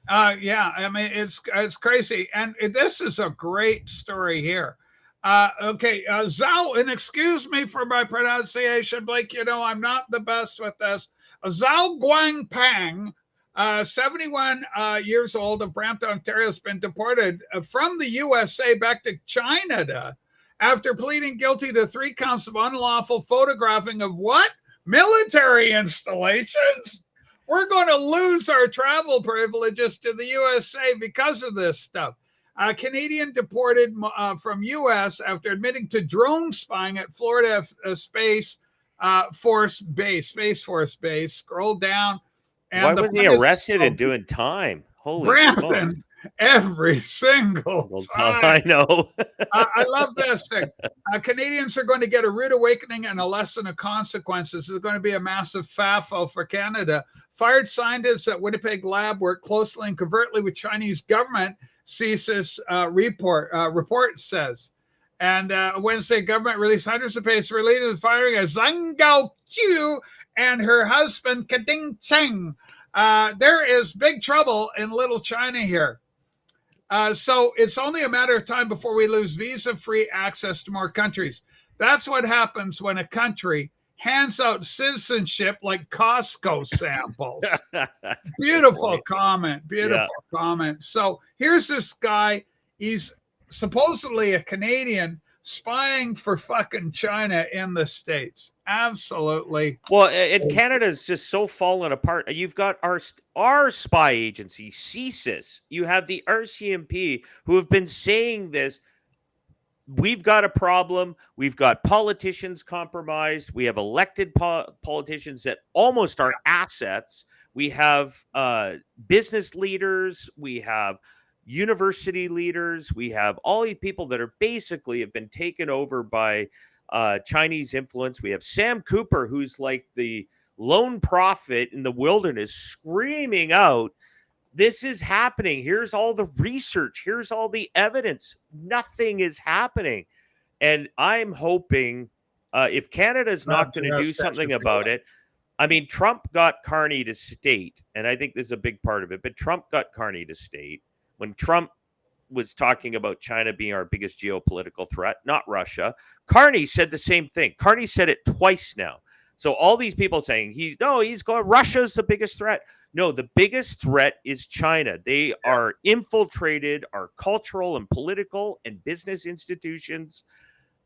I mean, it's crazy. And this is a great story here. Zhao, and excuse me for my pronunciation, Blake, I'm not the best with this. Zhao Guangpeng, 71 years old, of Brampton, Ontario, has been deported from the USA back to China after pleading guilty to 3 counts of unlawful photographing of what? Military installations? We're going to lose our travel privileges to the USA because of this stuff. A Canadian deported from U.S. after admitting to drone spying at Florida Space Force Base. Scroll down. And why was he arrested and doing time? Holy smokes. Every single time. I know. I love this thing. Canadians are going to get a rude awakening and a lesson of consequences. There's going to be a massive FAFO for Canada. Fired scientists at Winnipeg lab work closely and covertly with Chinese government, CSIS report says. And Wednesday, government released hundreds of pages related to the firing of Zhang Gaoqiu and her husband, Kading Cheng. There is big trouble in Little China here. So it's only a matter of time before we lose visa-free access to more countries. That's what happens when a country hands out citizenship like Costco samples. Beautiful comment. Comment. So here's this guy. He's supposedly a Canadian spying for fucking China in the States. Absolutely. Well, and Canada's just so fallen apart. You've got our spy agency, CSIS. You have the RCMP, who have been saying this. We've got a problem. We've got politicians compromised. We have elected politicians that almost are assets. We have business leaders. We have university leaders. We have all these people that are basically have been taken over by Chinese influence. We have Sam Cooper, who's like the lone prophet in the wilderness, screaming out, this is happening. Here's all the research. Here's all the evidence. Nothing is happening. And I'm hoping if Canada is not going to do something about it, I mean, Trump got Carney to state, and I think this is a big part of it, but Trump got Carney to state when Trump was talking about China being our biggest geopolitical threat, not Russia. Carney said the same thing. Carney said it twice now. So all these people saying he's going, Russia's the biggest threat. No, the biggest threat is China. They are infiltrated our cultural and political and business institutions.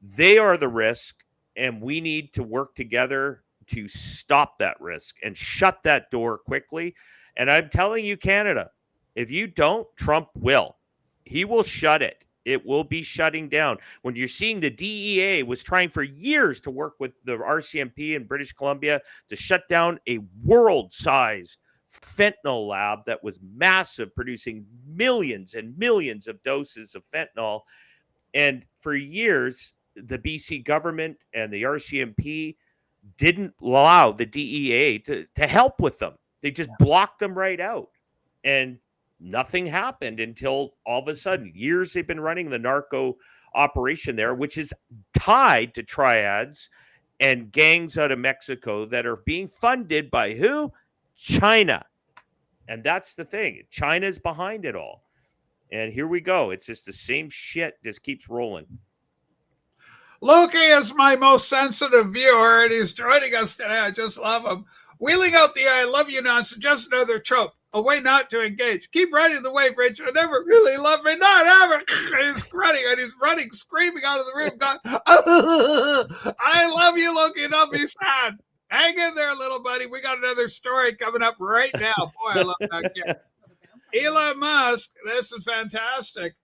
They are the risk, and we need to work together to stop that risk and shut that door quickly. And I'm telling you, Canada, if you don't, Trump will. He will shut it. It will be shutting down. When you're seeing the DEA was trying for years to work with the RCMP in British Columbia to shut down a world-sized fentanyl lab that was massive, producing millions and millions of doses of fentanyl. And for years, the BC government and the RCMP didn't allow the DEA to help with them. They just blocked them right out. And nothing happened until all of a sudden, years they've been running the narco operation there, which is tied to triads and gangs out of Mexico that are being funded by who? China. And that's the thing. China's behind it all. And here we go. It's just the same shit just keeps rolling. Loki is my most sensitive viewer, and he's joining us today. I just love him. Wheeling out the I love you nonsense, just another trope. A way not to engage. Keep riding the wave, Rachel. I never really loved me. Not ever. He's running, screaming out of the room. God, I love you, Loki. Don't be sad. Hang in there, little buddy. We got another story coming up right now. Boy, I love that kid. Elon Musk, this is fantastic.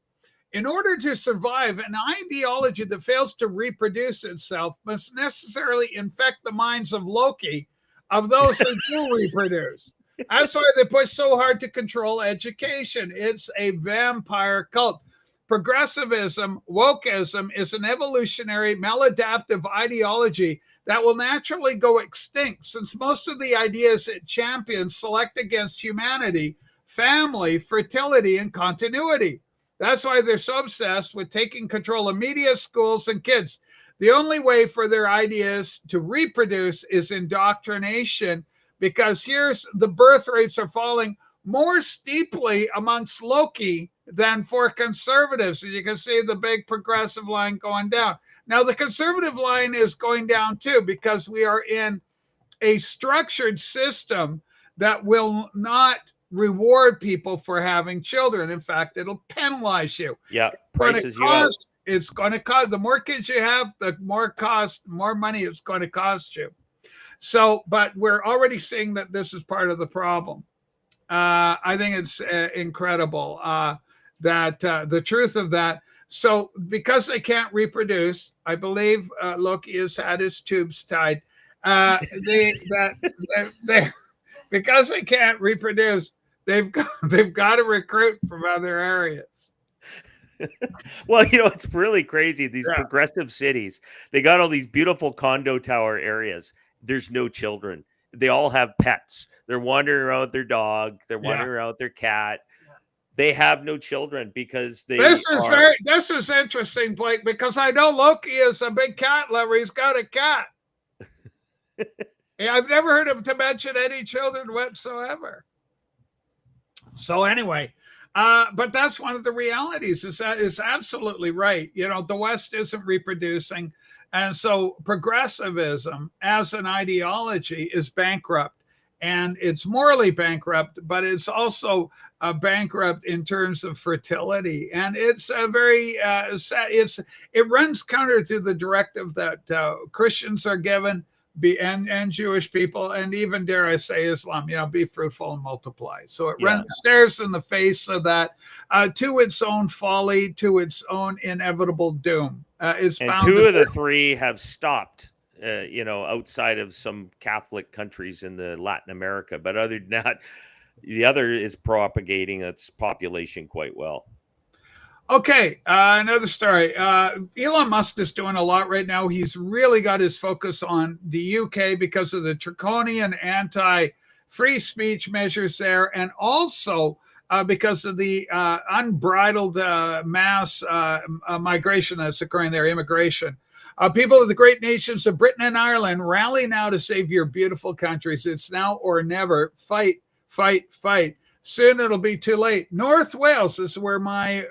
In order to survive, an ideology that fails to reproduce itself must necessarily infect the minds of Loki, of those who do reproduce. That's why they push so hard to control education. It's a vampire cult. Progressivism, wokeism, is an evolutionary, maladaptive ideology that will naturally go extinct, since most of the ideas it champions select against humanity, family, fertility, and continuity. That's why they're so obsessed with taking control of media, schools, and kids. The only way for their ideas to reproduce is indoctrination, because here's the birth rates are falling more steeply amongst Loki than for conservatives. So you can see the big progressive line going down. Now, the conservative line is going down too, because we are in a structured system that will not reward people for having children. In fact, it'll penalize you. Yeah, prices you out. It's going to cost. The more kids you have, the more money it's going to cost you. So, but we're already seeing that this is part of the problem. I think it's incredible that the truth of that. So, because they can't reproduce, I believe Loki has had his tubes tied. Because they can't reproduce, they've got to recruit from other areas. Well, it's really crazy. These progressive cities, they got all these beautiful condo tower areas. There's no children. They all have pets. They're wandering around with their dog. They're wandering around with their cat. They have no children because they. This is interesting, Blake, because I know Loki is a big cat lover. He's got a cat. I've never heard him to mention any children whatsoever. So anyway, but that's one of the realities. Is absolutely right. The West isn't reproducing. And so progressivism as an ideology is bankrupt, and it's morally bankrupt, but it's also bankrupt in terms of fertility. And it's a very sad. It runs counter to the directive that Christians are given, and Jewish people, and even, dare I say, Islam, be fruitful and multiply. So it stares in the face of that, to its own folly, to its own inevitable doom. And two of the three have stopped, outside of some Catholic countries in the Latin America. But other than that, the other is propagating its population quite well. Okay, another story. Elon Musk is doing a lot right now. He's really got his focus on the UK because of the draconian anti-free speech measures there, and also because of the unbridled mass migration that's occurring there, immigration. People of the great nations of Britain and Ireland, rally now to save your beautiful countries. It's now or never. Fight, fight, fight. Soon it'll be too late. North Wales is where my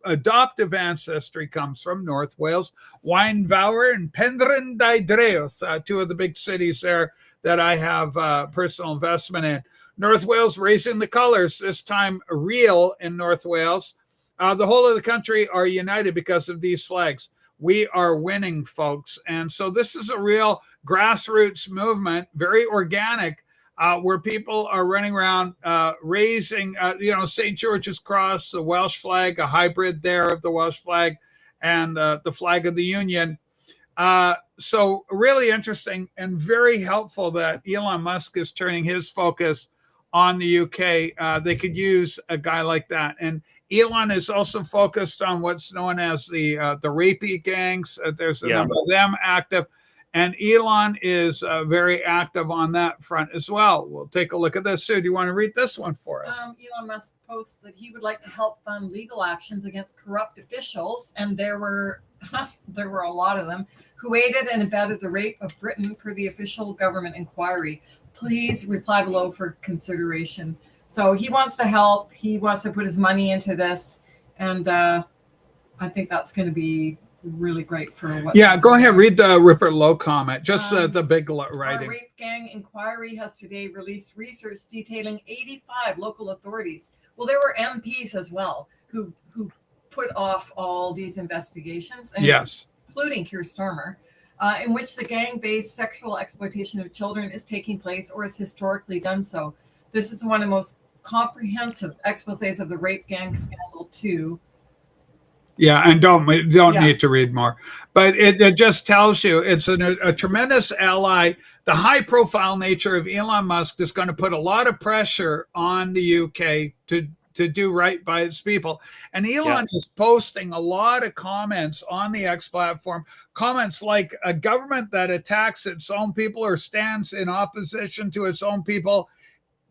adoptive ancestry comes from. North Wales, Wynfawr and Penrhyn Dydreath, two of the big cities there that I have personal investment in. North Wales raising the colors, this time real in North Wales. The whole of the country are united because of these flags. We are winning, folks. And so this is a real grassroots movement, very organic, where people are running around raising, St. George's Cross, the Welsh flag, a hybrid there of the Welsh flag and the flag of the Union. So really interesting and very helpful that Elon Musk is turning his focus on the UK. They could use a guy like that. And Elon is also focused on what's known as the rapey gangs. There's a number of them active. And Elon is very active on that front as well. We'll take a look at this. Sue, do you want to read this one for us? Elon Musk posts that he would like to help fund legal actions against corrupt officials, and there were a lot of them, who aided and abetted the rape of Britain per the official government inquiry. Please reply below for consideration. So he wants to help. He wants to put his money into this, and I think that's going to be really great for what. Yeah, go ahead, read the Rupert Lowe comment, just the big writing. Our rape gang inquiry has today released research detailing 85 local authorities. Well, there were MPs as well who put off all these investigations, and yes, including Keir Starmer, in which the gang-based sexual exploitation of children is taking place or has historically done so. This is one of the most comprehensive exposés of the rape gang scandal too. Yeah, and don't need to read more, but it just tells you it's a tremendous ally. The high-profile nature of Elon Musk is going to put a lot of pressure on the UK to do right by its people. And Elon is posting a lot of comments on the X platform, comments like a government that attacks its own people or stands in opposition to its own people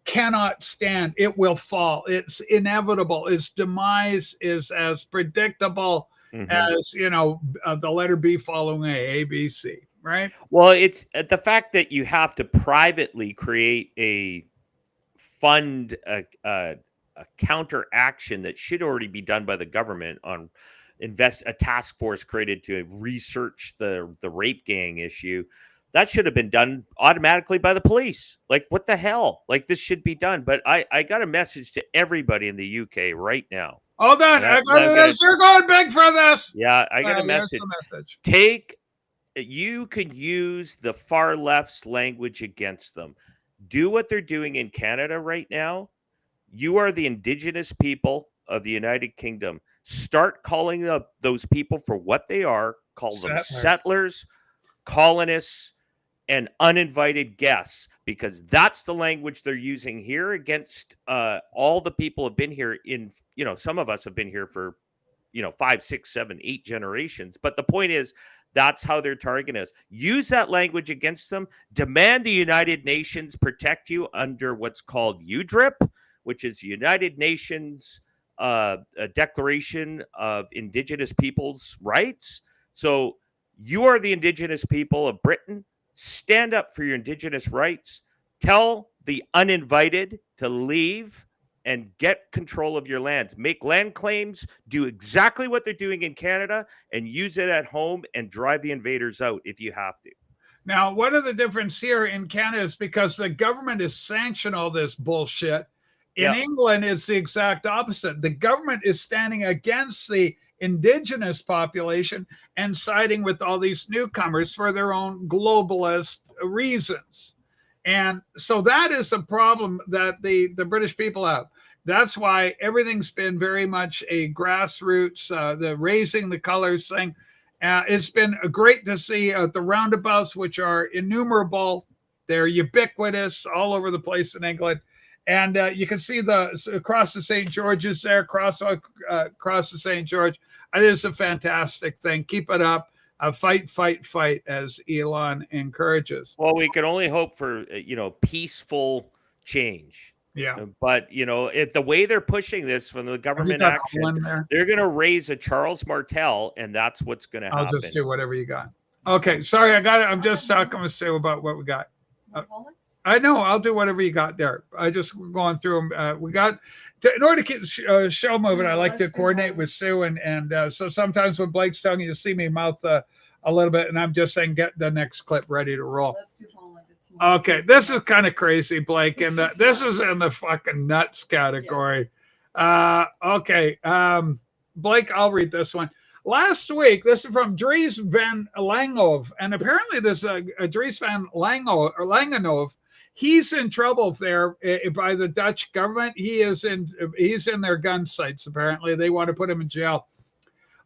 cannot stand. It will fall. It's inevitable. Its demise is as predictable as, the letter B following A, B, C, right? Well, it's the fact that you have to privately create a fund, a counteraction that should already be done by the government on a task force created to research the rape gang issue. That should have been done automatically by the police. Like, what the hell? Like, this should be done. But I got a message to everybody in the UK right now. Hold on. You're going big for this. Yeah, I got a message. You can use the far left's language against them. Do what they're doing in Canada right now. You are the indigenous people of the United Kingdom. Start calling those people for what they are. Call them settlers, colonists, and uninvited guests, because that's the language they're using here against all the people who have been here some of us have been here for 5, 6, 7, 8 generations. But the point is, that's how they're targeting us. Use that language against them. Demand the United Nations protect you under what's called UDRIP, which is United Nations a Declaration of Indigenous Peoples' Rights. So you are the indigenous people of Britain. Stand up for your indigenous rights. Tell the uninvited to leave and get control of your land. Make land claims. Do exactly what they're doing in Canada and use it at home and drive the invaders out if you have to. Now, one of the difference here in Canada is because the government is sanctioning all this bullshit. In England, it's the exact opposite. The government is standing against the indigenous population and siding with all these newcomers for their own globalist reasons. And so that is a problem that the British people have. That's why everything's been very much a grassroots, the raising the colors thing. It's been great to see the roundabouts, which are innumerable. They're ubiquitous all over the place in England. And you can see across the St. George's there, across the St. George. I think it's a fantastic thing. Keep it up. Fight, fight, fight, as Elon encourages. Well, we can only hope for, peaceful change. Yeah. But, if the way they're pushing this from the government action, they're going to raise a Charles Martel, and that's what's going to happen. I'll just do whatever you got. Okay. Sorry, I got it. I'm just talking with Sue about what we got. I know. I'll do whatever you got there. I just going through them. We got in order to keep the show moving. I like to coordinate with Sue, and so sometimes when Blake's talking, you see me mouth a little bit, and I'm just saying, get the next clip ready to roll. Okay, this is kind of crazy, Blake, and this is in the fucking nuts category. Yeah. Okay, Blake, I'll read this one. Last week, this is from Dries van Langenhoven, and apparently this Dries van Langenhoven, he's in trouble there by the Dutch government. He's in their gun sites. Apparently, they want to put him in jail.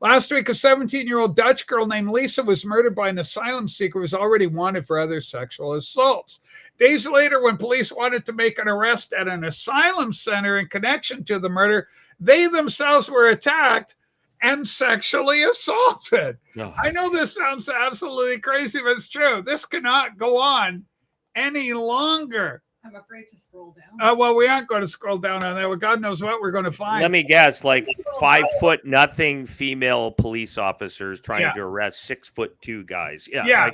Last week, a 17-year-old Dutch girl named Lisa was murdered by an asylum seeker who was already wanted for other sexual assaults. Days later, when police wanted to make an arrest at an asylum center in connection to the murder, they themselves were attacked and sexually assaulted. No. I know this sounds absolutely crazy, but it's true. This cannot go on any longer. I'm afraid to scroll down. Well, we aren't going to scroll down on that. Well, God knows what we're going to find. Let me guess, like 5'0" female police officers trying to arrest 6'2" guys. Yeah.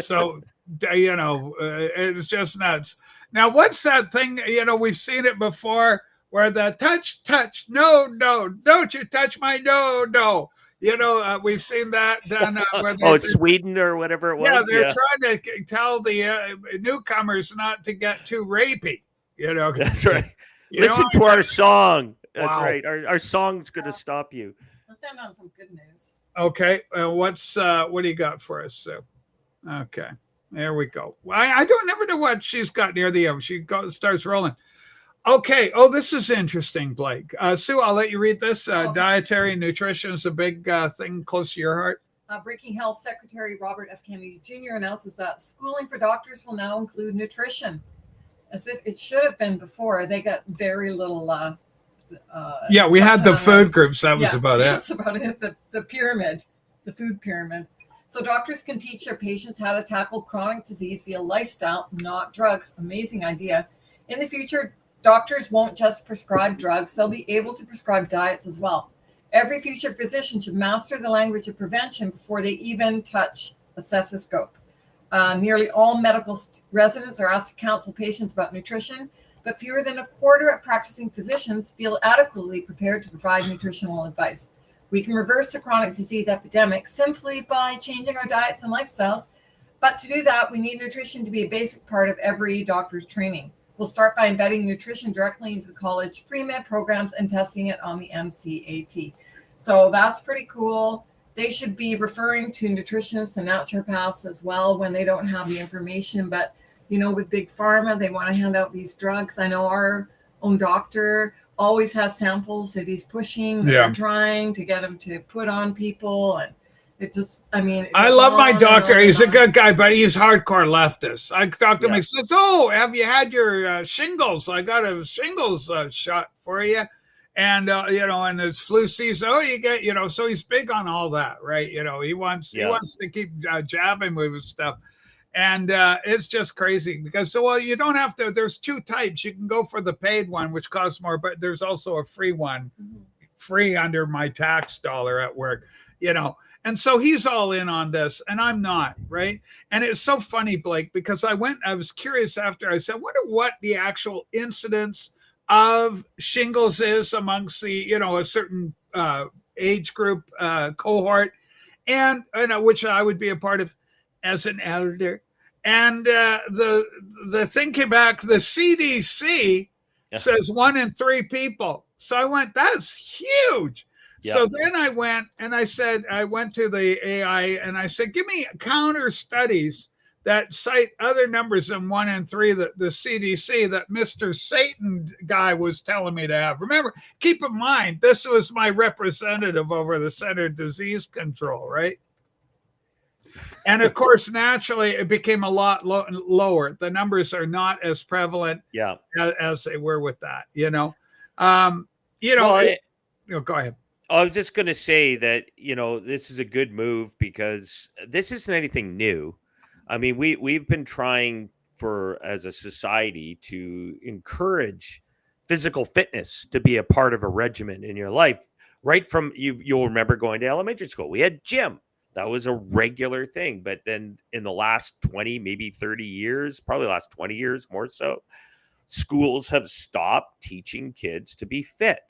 So, it's just nuts. Now, what's that thing? We've seen it before where the touch, no, don't you touch my no. We've seen that done. Sweden or whatever it was. Yeah, they're trying to tell the newcomers not to get too rapey. That's right. Listen to our song. That's right. Our song's going to stop you. Let's end on some good news. Okay. What do you got for us, Sue? Okay. There we go. I don't never know what she's got near the end. She starts rolling. Okay. Oh, this is interesting, Blake. Sue, I'll let you read this. Dietary and nutrition is a big thing close to your heart. Breaking Health Secretary Robert F. Kennedy Jr. announces that schooling for doctors will now include nutrition. As if it should have been before. They got very little. We had the food groups. That was about it. That's about it. The pyramid, the food pyramid. So doctors can teach their patients how to tackle chronic disease via lifestyle, not drugs. Amazing idea. In the future, doctors won't just prescribe drugs. They'll be able to prescribe diets as well. Every future physician should master the language of prevention before they even touch a stethoscope. Nearly all medical residents are asked to counsel patients about nutrition, but fewer than a quarter of practicing physicians feel adequately prepared to provide nutritional advice. We can reverse the chronic disease epidemic simply by changing our diets and lifestyles. But to do that, we need nutrition to be a basic part of every doctor's training. We'll start by embedding nutrition directly into the college pre-med programs and testing it on the MCAT. So that's pretty cool. They should be referring to nutritionists and naturopaths as well when they don't have the information. But, with Big Pharma, they want to hand out these drugs. I know our own doctor always has samples that he's pushing, they're trying to get him to put on people. And it just, I love my doctor. He's a good guy, but he's hardcore leftist. I talked to him. He says, have you had your shingles? I got a shingles shot for you. And, and it's flu season. You get, so he's big on all that, right? He wants to keep jabbing with stuff. And it's just crazy because, you don't have to, there's two types. You can go for the paid one, which costs more, but there's also a free one, free under my tax dollar at work, And so he's all in on this and I'm not, right? And it's so funny, Blake, because I was curious after I said, I wonder what the actual incidence of shingles is amongst the, a certain age group cohort, and which I would be a part of as an elder. And the thing came back, the CDC says 1 in 3 people. So I went, that's huge. Yep. So then I went and I went to the AI and I said, give me counter studies that cite other numbers than 1 in 3 that the CDC, that Mr. Satan guy was telling me to have. Remember, keep in mind, this was my representative over the Center of Disease Control, right? And of course, naturally, it became a lot lower. The numbers are not as prevalent as they were with that, go ahead. I was just going to say that, this is a good move because this isn't anything new. We've been trying as a society to encourage physical fitness to be a part of a regimen in your life. Right from you'll remember going to elementary school. We had gym. That was a regular thing. But then in the last 20, maybe 30 years, probably last 20 years more so, schools have stopped teaching kids to be fit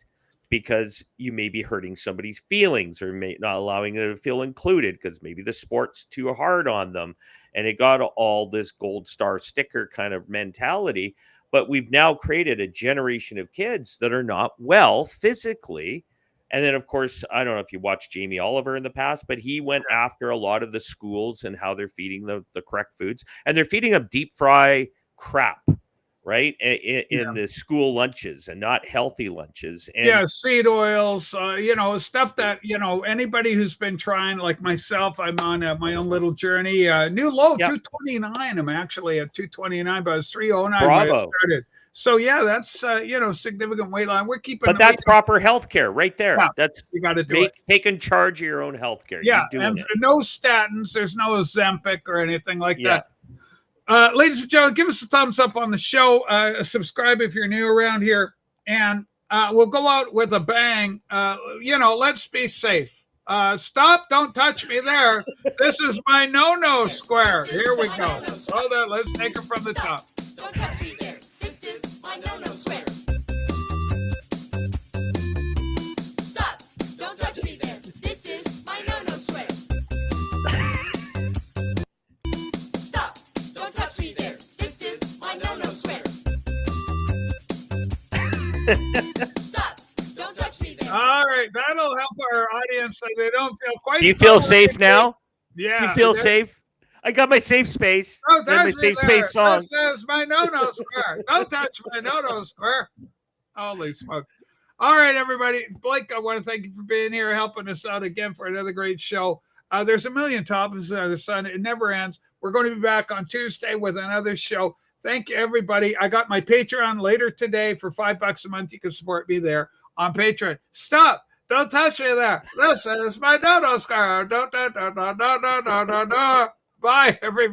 because you may be hurting somebody's feelings or not allowing them to feel included because maybe the sport's too hard on them. And it got all this gold star sticker kind of mentality. But we've now created a generation of kids that are not well physically. And then, of course, I don't know if you watched Jamie Oliver in the past, but he went after a lot of the schools and how they're feeding the correct foods. And they're feeding them deep fry crap, right? In the school lunches and not healthy lunches. And seed oils, stuff that, anybody who's been trying, like myself, I'm on my own little journey. New low, 229. I'm actually at 229, but I was 309 when I started. So that's significant weight line. We're keeping, but that's proper healthcare right there. Yeah, that's you got to do it. Taking charge of your own healthcare. Yeah, and no statins. There's no Ozempic or anything like that. Ladies and gentlemen, give us a thumbs up on the show. Subscribe if you're new around here, and we'll go out with a bang. Let's be safe. Stop! Don't touch me there. This is my no-no square. Here we go. Hold on. Let's take it from the top. Don't touch me there. This is my no-no square. Stop! Don't touch me there. This is my no-no square. Stop! Don't touch me there. This is my no-no square. Stop! Don't touch me there. All right, that'll help our audience so they don't feel quite. Do you feel safe now? Yeah. You feel safe? I got my safe space. Oh, that's my safe space song. That says my no-no square. Don't touch my no-no square. Holy smoke. All right, everybody. Blake, I want to thank you for being here, helping us out again for another great show. There's a million topics under the sun. It never ends. We're going to be back on Tuesday with another show. Thank you, everybody. I got my Patreon later today for $5 a month. You can support me there on Patreon. Stop. Don't touch me there. This is my no-no square. Bye, everybody.